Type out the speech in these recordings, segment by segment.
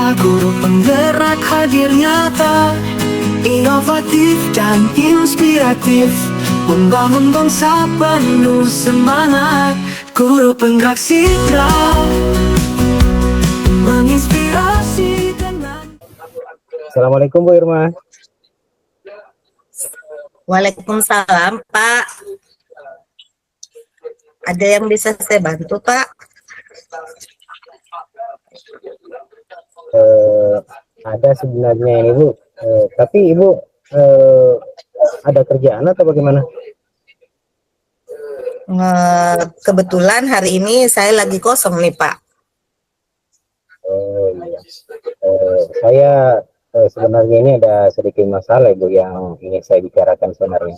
Siswa guru penggerak hadir nyata, inovatif dan inspiratif, membangun bangsa penuh semangat. Guru penggerak Citra menginspirasi dengan... Assalamualaikum Bu Irma. Waalaikumsalam Pak. Ada yang bisa saya bantu Pak? Ada sebenarnya ini Bu, tapi Ibu ada kerjaan atau bagaimana? Kebetulan hari ini saya lagi kosong nih Pak. Iya. Saya sebenarnya ini ada sedikit masalah Ibu yang ingin saya bicarakan sebenarnya.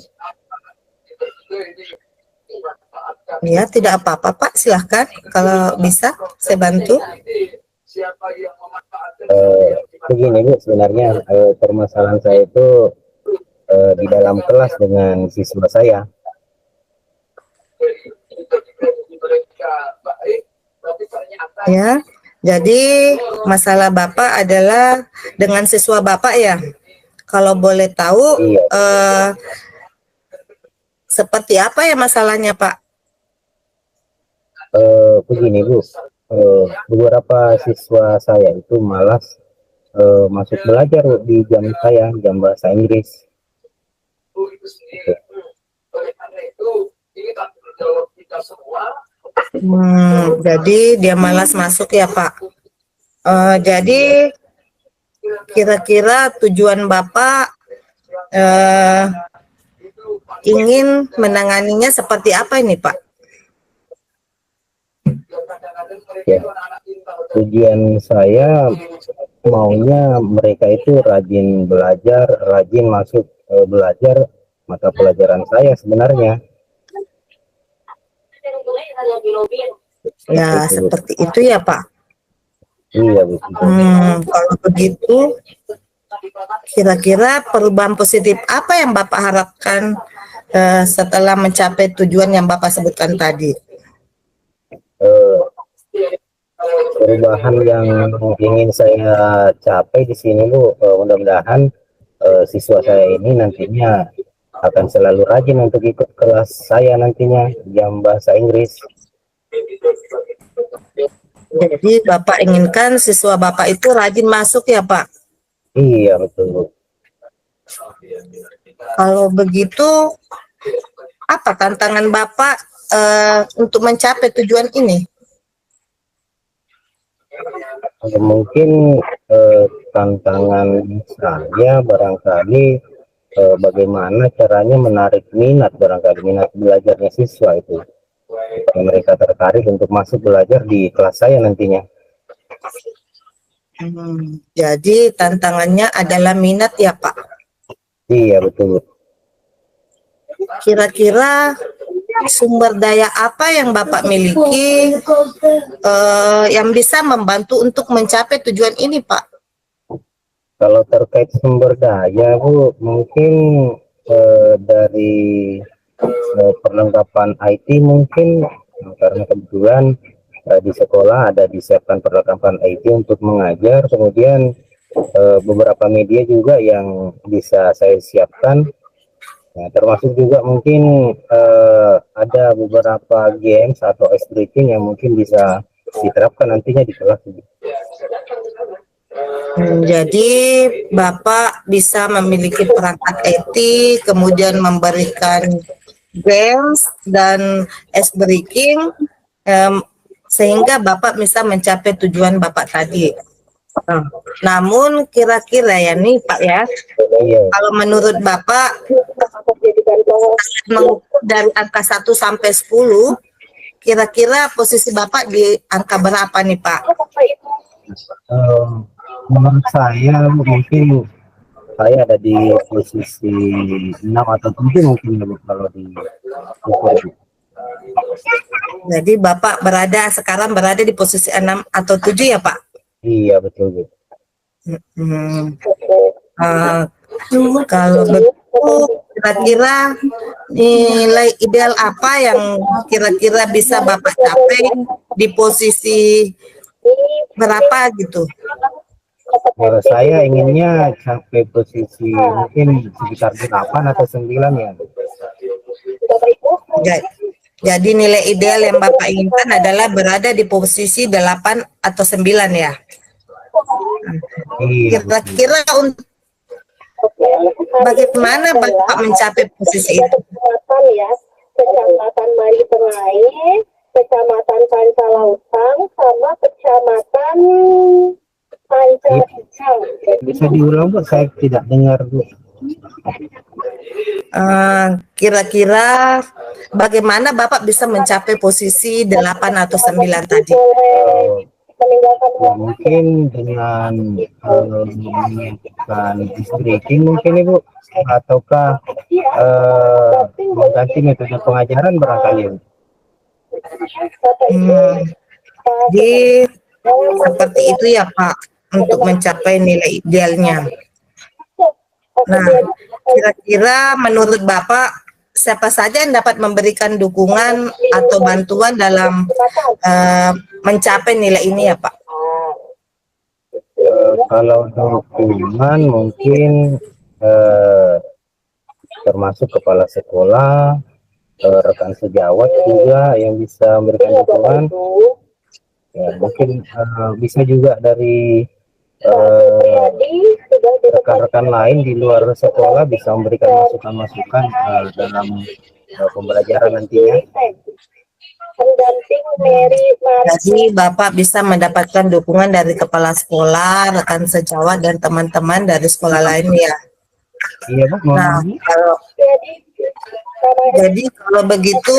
Ya, tidak apa-apa Pak, silahkan. Kalau bisa saya bantu. Begini Bu, sebenarnya permasalahan saya itu di dalam kelas dengan siswa saya. Ya, jadi masalah Bapak adalah dengan siswa Bapak ya. Kalau boleh tahu, Iya. seperti apa ya masalahnya Pak? Begini Bu, beberapa siswa saya itu malas masuk belajar Bu, di jam saya, jam bahasa Inggris. Jadi dia malas masuk ya Pak. Jadi kira-kira tujuan Bapak ingin menanganinya seperti apa ini Pak? Ya, tujuan saya maunya mereka itu rajin belajar, rajin masuk belajar mata pelajaran saya sebenarnya. Ya, seperti itu ya Pak. Iya betul. Kalau begitu, kira-kira perubahan positif apa yang Bapak harapkan setelah mencapai tujuan yang Bapak sebutkan tadi? Perubahan yang ingin saya capai di sini Bu, mudah-mudahan siswa saya ini nantinya akan selalu rajin untuk ikut kelas saya nantinya jam bahasa Inggris. Jadi Bapak inginkan siswa Bapak itu rajin masuk ya Pak? Iya betul Bu. Kalau begitu, apa tantangan Bapak untuk mencapai tujuan ini? Mungkin tantangan saya barangkali bagaimana caranya menarik minat, barangkali minat belajarnya siswa itu, supaya mereka tertarik untuk masuk belajar di kelas saya nantinya. Jadi tantangannya adalah minat ya Pak? Iya betul. Kira-kira sumber daya apa yang Bapak miliki yang bisa membantu untuk mencapai tujuan ini Pak? Kalau terkait sumber daya Bu, mungkin dari perlengkapan IT mungkin, karena kebetulan di sekolah ada disiapkan perlengkapan IT untuk mengajar, kemudian beberapa media juga yang bisa saya siapkan. Nah, termasuk juga mungkin ada beberapa games atau ice breaking yang mungkin bisa diterapkan nantinya di kelas. Jadi Bapak bisa memiliki perangkat IT, kemudian memberikan games dan ice breaking, sehingga Bapak bisa mencapai tujuan Bapak tadi. Namun kira-kira ya nih Pak ya, kalau menurut Bapak mengukur dari angka 1 sampai 10, kira-kira posisi Bapak di angka berapa nih Pak? Menurut saya mungkin saya ada di posisi 6 atau 7 mungkin ya Bu, kalau di Jadi Bapak sekarang berada di posisi 6 atau 7 ya Pak? Iya betul Bu. Kalau begitu kira-kira nilai ideal apa yang kira-kira bisa Bapak capai di posisi berapa gitu? Saya inginnya sampai posisi mungkin sekitar 8 atau 9 ya. Ja- Jadi nilai ideal yang Bapak inginkan adalah berada di posisi 8 atau 9 ya. Iya, betul. Kira-kira untuk bagaimana Bapak mencapai posisi itu? Kecamatan ya, Kecamatan Mari Tengahai, Kecamatan Pancalautang, sama Kecamatan Pancahijau. Bisa diulang Bu, saya tidak dengar Bu. Kira-kira bagaimana Bapak bisa mencapai posisi 8 atau 9 tadi? Meninggalkan Ya, mungkin dengan menyiapkan breaking mungkin Ibu, ataukah mengganti metode pengajaran barangkali. Jadi seperti itu ya Pak untuk mencapai nilai idealnya. Nah, kira-kira menurut Bapak siapa saja yang dapat memberikan dukungan atau bantuan dalam mencapai nilai ini ya Pak? Kalau dukungan mungkin termasuk kepala sekolah, rekan sejawat juga yang bisa memberikan dukungan. Ya, mungkin bisa juga dari rekan-rekan lain di luar sekolah bisa memberikan masukan-masukan dalam pembelajaran nantinya. Jadi Bapak bisa mendapatkan dukungan dari kepala sekolah, rekan sejawat, dan teman-teman dari sekolah lain ya. Iya Bu, Nah, jadi kalau begitu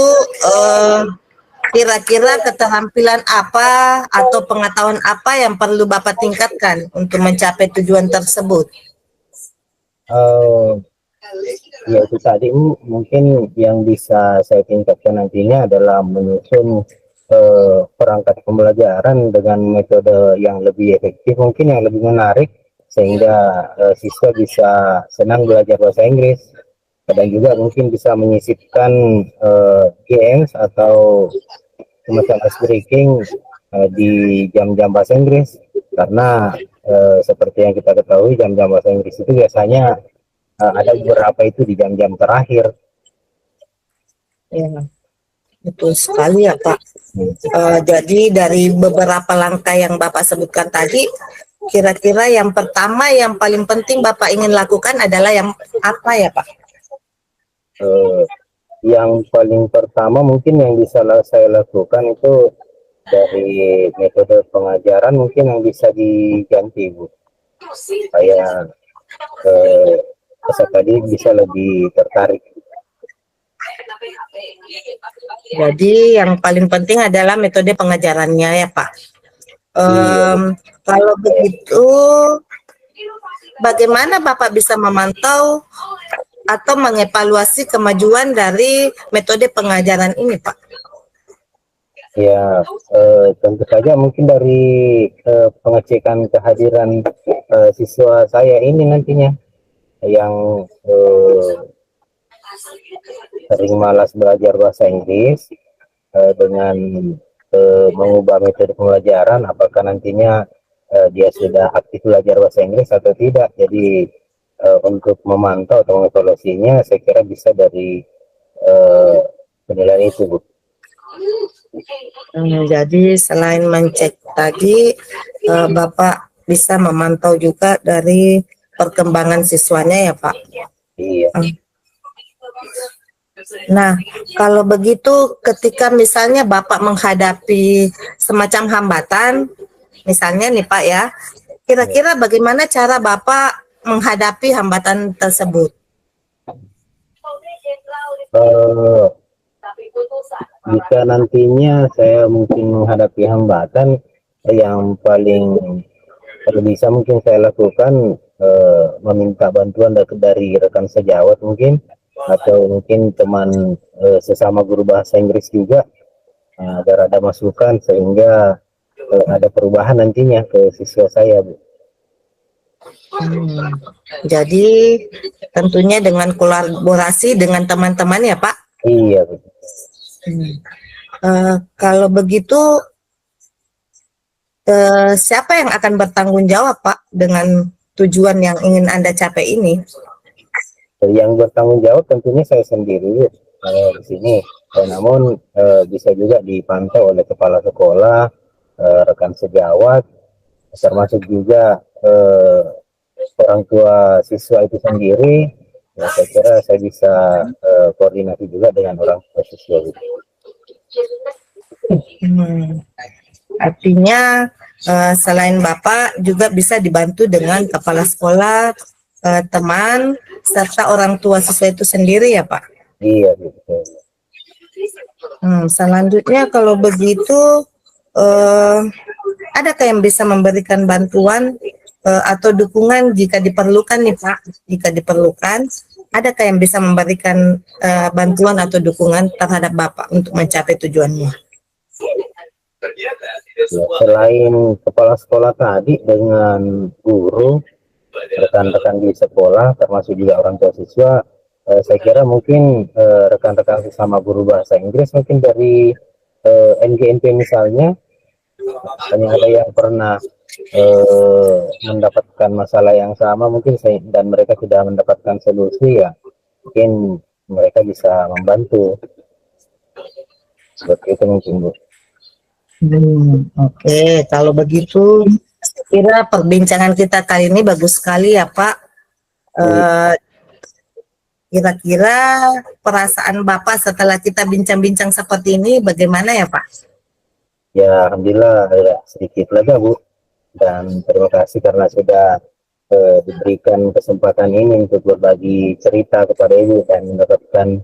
kira-kira keterampilan apa atau pengetahuan apa yang perlu Bapak tingkatkan untuk mencapai tujuan tersebut? Ya itu tadi Bu, mungkin yang bisa saya tingkatkan nantinya adalah menyusun perangkat pembelajaran dengan metode yang lebih efektif, mungkin yang lebih menarik, sehingga siswa bisa senang belajar bahasa Inggris, dan juga mungkin bisa menyisipkan games atau semacam ice breaking di jam-jam bahasa Inggris, karena seperti yang kita ketahui jam-jam bahasa Inggris itu biasanya ada beberapa itu di jam-jam terakhir. Ya, betul sekali ya Pak. Jadi dari beberapa langkah yang Bapak sebutkan tadi, kira-kira yang pertama yang paling penting Bapak ingin lakukan adalah yang apa ya Pak? Yang paling pertama mungkin yang bisa saya lakukan itu dari metode pengajaran mungkin yang bisa diganti Bu, supaya peserta tadi bisa lebih tertarik. Jadi yang paling penting adalah metode pengajarannya ya Pak. Kalau begitu, bagaimana Bapak bisa memantau atau mengevaluasi kemajuan dari metode pengajaran ini Pak? Ya, tentu saja mungkin dari pengecekan kehadiran siswa saya ini nantinya yang sering malas belajar bahasa Inggris, dengan mengubah metode pembelajaran, apakah nantinya dia sudah aktif belajar bahasa Inggris atau tidak. Jadi untuk memantau atau mengevaluasinya saya kira bisa dari penilaian itu Bu. Jadi selain mencek tadi, Bapak bisa memantau juga dari perkembangan siswanya ya Pak? Iya. Nah, kalau begitu ketika misalnya Bapak menghadapi semacam hambatan, misalnya nih Pak ya, kira-kira bagaimana cara Bapak menghadapi hambatan tersebut? Jika nantinya saya mungkin menghadapi hambatan, yang paling bisa mungkin saya lakukan meminta bantuan dari rekan sejawat mungkin, atau mungkin teman sesama guru bahasa Inggris juga, agar ada masukan sehingga ada perubahan nantinya ke siswa saya Bu. Jadi tentunya dengan kolaborasi dengan teman-teman ya Pak? Iya Bu. Kalau begitu siapa yang akan bertanggung jawab Pak dengan tujuan yang ingin Anda capai ini? Yang bertanggung jawab tentunya saya sendiri di sini. Namun bisa juga dipantau oleh kepala sekolah, rekan sejawat, termasuk juga orang tua siswa itu sendiri. Ya, saya kira saya bisa koordinasi juga dengan orang tua siswa. Artinya selain Bapak juga bisa dibantu dengan kepala sekolah, teman, serta orang tua siswa itu sendiri ya Pak? Iya, betul. Selanjutnya kalau begitu, adakah yang bisa memberikan bantuan atau dukungan jika diperlukan nih Pak? Jika diperlukan, adakah yang bisa memberikan bantuan atau dukungan terhadap Bapak untuk mencapai tujuannya? Ya, selain kepala sekolah tadi dengan guru, rekan-rekan di sekolah, termasuk juga orang tua siswa, saya kira mungkin rekan-rekan sesama guru bahasa Inggris mungkin dari NGNP misalnya, hanya ada yang pernah mendapatkan masalah yang sama mungkin dan mereka sudah mendapatkan solusi, ya mungkin mereka bisa membantu seperti itu mungkin Bu. Oke, kalau begitu saya kira perbincangan kita kali ini bagus sekali ya Pak. Kira-kira perasaan Bapak setelah kita bincang-bincang seperti ini bagaimana ya Pak? Ya alhamdulillah agak sedikit lega Bu, dan terima kasih karena sudah diberikan kesempatan ini untuk berbagi cerita kepada Ibu dan mendapatkan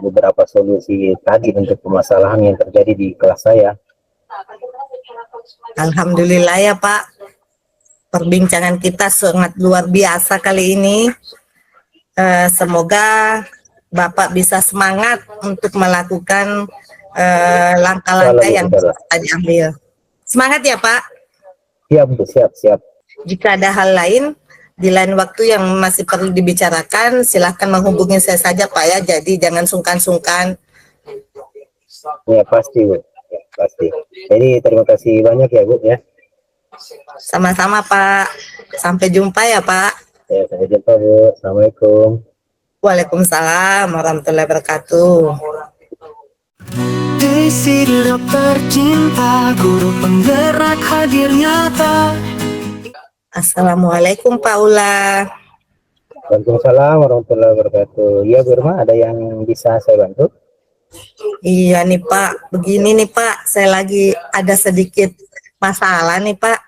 beberapa solusi tadi untuk permasalahan yang terjadi di kelas saya. Alhamdulillah ya Pak, perbincangan kita sangat luar biasa kali ini. Semoga Bapak bisa semangat untuk melakukan langkah-langkah yang bisa diambil. Semangat ya Pak. Siap Bu, siap. Jika ada hal lain di lain waktu yang masih perlu dibicarakan, silahkan menghubungi saya saja Pak ya. Jadi jangan sungkan-sungkan. Ya pasti Bu, ya, pasti. Jadi terima kasih banyak ya Bu ya. Sama-sama Pak. Sampai jumpa ya Pak. Ya, sampai jumpa Bu. Assalamualaikum. Waalaikumsalam warahmatullahi wabarakatuh. Desi dokter cinta, guru penggerak hadir nyata. Assalamualaikum Pak Ula. Waalaikumsalam warahmatullahi wabarakatuh. Iya Bu Irma, ada yang bisa saya bantu? Iya nih Pak, begini nih Pak, saya lagi ada sedikit masalah nih Pak.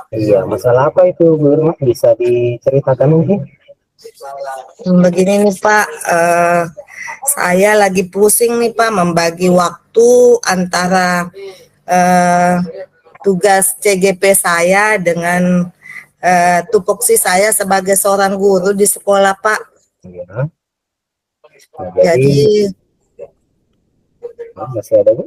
Iya, masalah apa itu Bu Irma? Bisa diceritakan mungkin? Begini nih Pak, saya lagi pusing nih Pak membagi waktu antara tugas CGP saya dengan tupoksi saya sebagai seorang guru di sekolah Pak. Iya. Nah, Jadi masih ada Bu?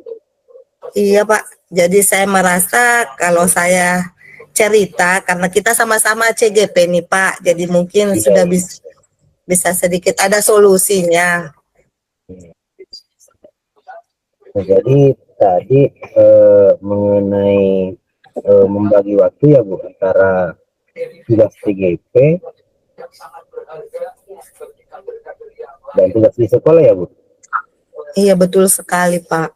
iya Pak, jadi saya merasa kalau saya cerita, karena kita sama-sama CGP nih Pak, jadi mungkin Iya. sudah bisa sedikit ada solusinya. Nah, jadi tadi mengenai membagi waktu ya Bu antara tugas TGP dan tugas di sekolah ya Bu. Iya betul sekali Pak.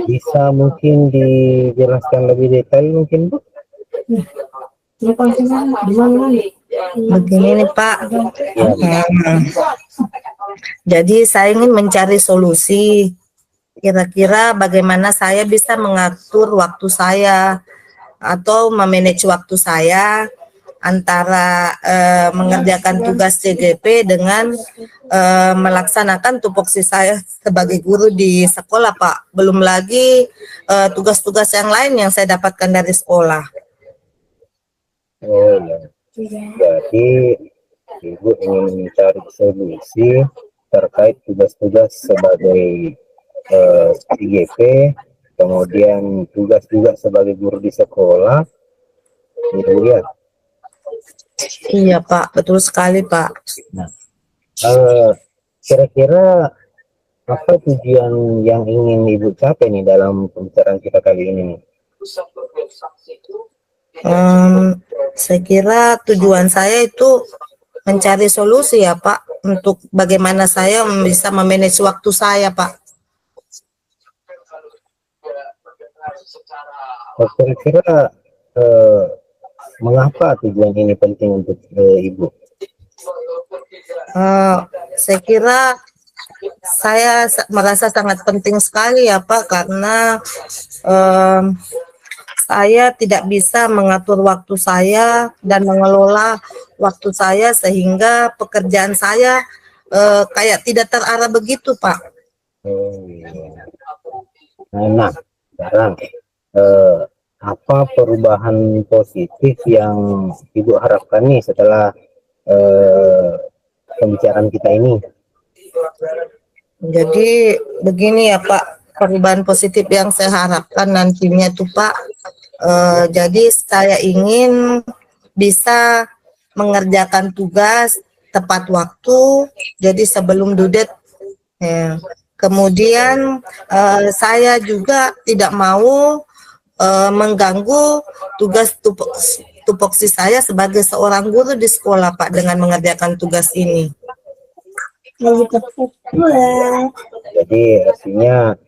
Bisa mungkin dijelaskan lebih detail mungkin Bu? Begini nih Pak, jadi saya ingin mencari solusi. Kira-kira bagaimana saya bisa mengatur waktu saya atau memanage waktu saya antara mengerjakan tugas CGP dengan melaksanakan tupoksi saya sebagai guru di sekolah Pak. Belum lagi tugas-tugas yang lain yang saya dapatkan dari sekolah. Oh ya. Jadi Ibu ingin mencari solusi terkait tugas-tugas sebagai CGP, kemudian tugas juga sebagai guru di sekolah, Ibu ya. Iya Pak, betul sekali Pak. Nah, kira-kira apa tujuan yang ingin Ibu capai nih dalam pembicaraan kita kali ini nih? Saya kira tujuan saya itu mencari solusi ya Pak, untuk bagaimana saya bisa memanage waktu saya Pak. Kira-kira mengapa tujuan ini penting untuk Ibu? Saya kira saya merasa sangat penting sekali ya Pak, karena saya tidak bisa mengatur waktu saya dan mengelola waktu saya sehingga pekerjaan saya kayak tidak terarah begitu Pak. Oh, iya. Nah, sekarang apa perubahan positif yang Ibu harapkan nih setelah pembicaraan kita ini? Jadi begini ya Pak, perubahan positif yang saya harapkan nantinya tuh Pak, jadi saya ingin bisa mengerjakan tugas tepat waktu, jadi sebelum due date. Ya. Kemudian saya juga tidak mau mengganggu tugas tupoksi saya sebagai seorang guru di sekolah Pak dengan mengerjakan tugas ini. Jadi artinya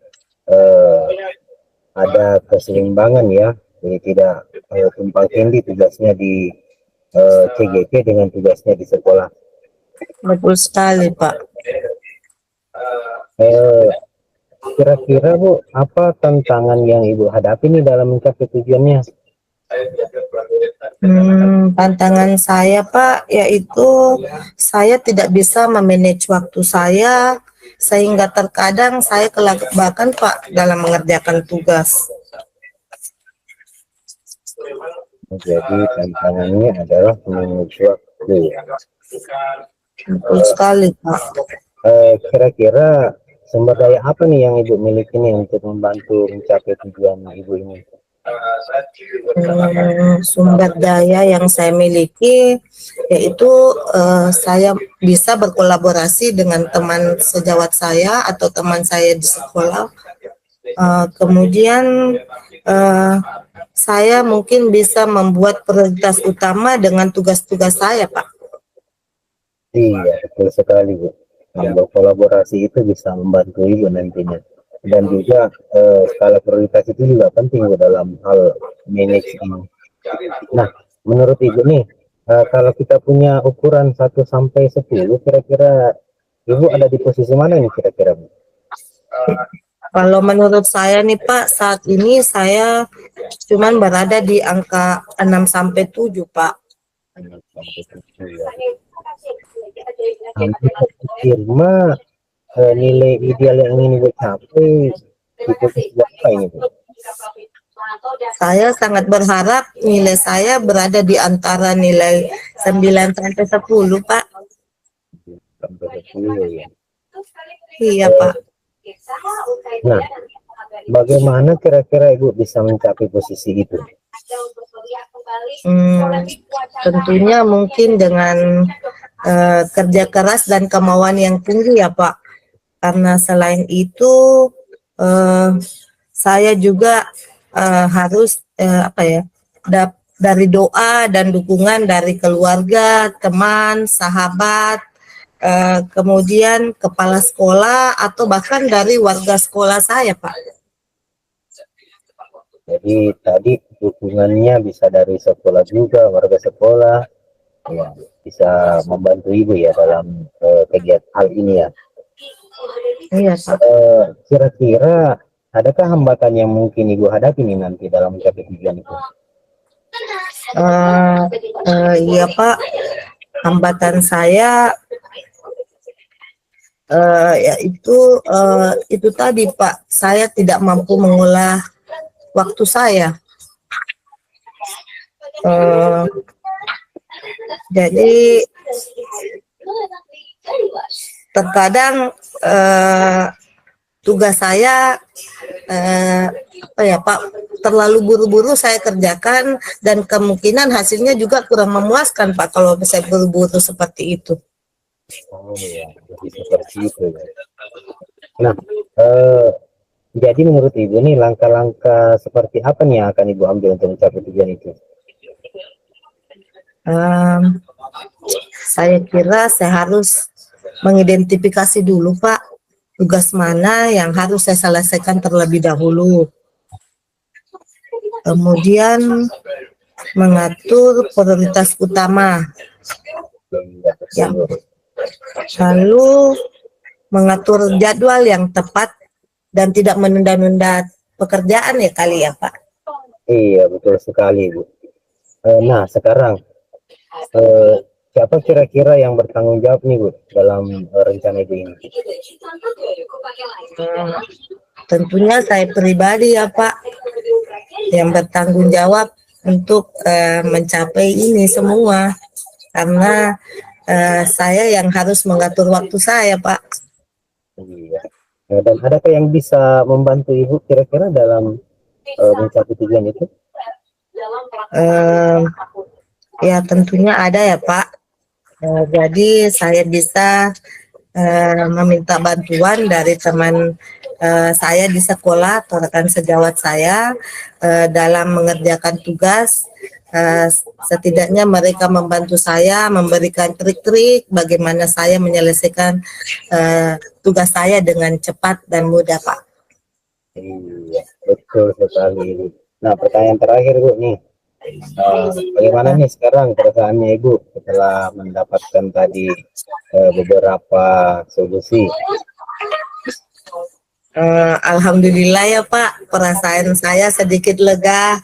ada keseimbangan ya, jadi tidak tumpang tindih tugasnya di CGP dengan tugasnya di sekolah. Betul sekali Pak. Kira-kira Bu, apa tantangan yang Ibu hadapi nih dalam mencapai tujuannya? Tantangan saya Pak, yaitu saya tidak bisa memanage waktu saya, sehingga terkadang saya kelabakan Pak dalam mengerjakan tugas. Jadi tantangannya adalah memanage waktu. Betul sekali Pak. Kira-kira sumber daya apa nih yang Ibu miliki nih untuk membantu mencapai tujuan Ibu ini? Sumber daya yang saya miliki yaitu saya bisa berkolaborasi dengan teman sejawat saya atau teman saya di sekolah. Kemudian saya mungkin bisa membuat prioritas utama dengan tugas-tugas saya, Pak. Iya, betul sekali Bu. Berkolaborasi itu bisa membantu Ibu nantinya. Dan juga skala prioritas itu juga penting Bu dalam hal manajemen. Nah, menurut Ibu nih, kalau kita punya ukuran 1 sampai 10, kira-kira Ibu ada di posisi mana nih kira-kira Bu? Kalau menurut saya nih Pak, saat ini saya cuman berada di angka 6 sampai 7, Pak. 6 sampai 7 ya. Hampir firma nilai ideal yang ingin Ibu capai di posisi berapa ini Bu? Saya sangat berharap nilai saya berada di antara nilai 9 sampai 10, Pak. Sampai 10 ya. Iya, Pak. Nah, bagaimana kira-kira Ibu bisa mencapai posisi itu? Tentunya mungkin dengan kerja keras dan kemauan yang tinggi ya Pak. Karena selain itu saya juga harus dari doa dan dukungan dari keluarga, teman, sahabat, kemudian kepala sekolah atau bahkan dari warga sekolah saya Pak. Jadi tadi dukungannya bisa dari sekolah juga, warga sekolah, ya, bisa membantu Ibu ya dalam kegiatan hal ini ya. Iya Pak. Kira-kira adakah hambatan yang mungkin Ibu hadapi nih nanti dalam mencapai tujuan itu? Iya Pak, hambatan saya yaitu itu tadi Pak, saya tidak mampu mengolah waktu saya. Jadi terkadang tugas saya Pak, terlalu buru-buru saya kerjakan dan kemungkinan hasilnya juga kurang memuaskan Pak kalau saya buru-buru seperti itu. Oh ya, jadi seperti itu ya. Nah, eh, jadi menurut Ibu nih langkah-langkah seperti apa nih yang akan Ibu ambil untuk mencapai tujuan itu? Em, saya kira saya harus mengidentifikasi dulu Pak, tugas mana yang harus saya selesaikan terlebih dahulu. Kemudian mengatur prioritas utama, Ya, yang lalu mengatur jadwal yang tepat dan tidak menunda-nunda pekerjaan ya kali ya Pak. iya betul sekali Bu. Nah sekarang siapa kira-kira yang bertanggung jawab nih Bu dalam rencana Ibu ini? Tentunya saya pribadi ya Pak yang bertanggung jawab untuk mencapai ini semua, karena saya yang harus mengatur waktu saya Pak. Iya. Dan adakah yang bisa membantu Ibu kira-kira dalam mencapai tujuan itu? Ya tentunya ada ya Pak. Jadi saya bisa meminta bantuan dari teman saya di sekolah atau rekan sejawat saya dalam mengerjakan tugas. Setidaknya mereka membantu saya memberikan trik-trik bagaimana saya menyelesaikan tugas saya dengan cepat dan mudah Pak. Iya, betul sekali Ibu. Nah pertanyaan terakhir Bu nih, bagaimana nih sekarang perasaannya Ibu setelah mendapatkan tadi beberapa solusi? Alhamdulillah ya Pak, perasaan saya sedikit lega.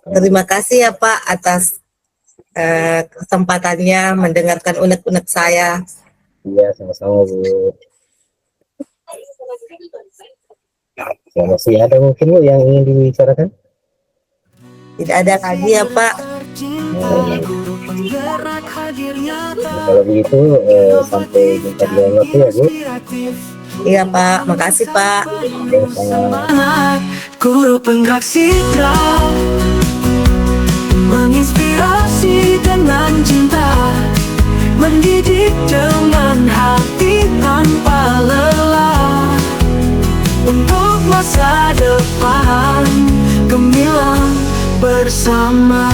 Terima kasih ya Pak atas kesempatannya mendengarkan unek-unek saya. Iya, sama-sama Bu. Ya, masih ada mungkin Bu yang ingin dibicarakan? Tidak ada lagi ya Pak. Kalau begitu sampai jumpa di lain waktu ya Bu. Iya Pak, makasih Pak. Sama-sama. Guru penggerak citra, menginspirasi dengan cinta, mendidik dengan hati tanpa lelah, untuk masa depan gemilang bersama.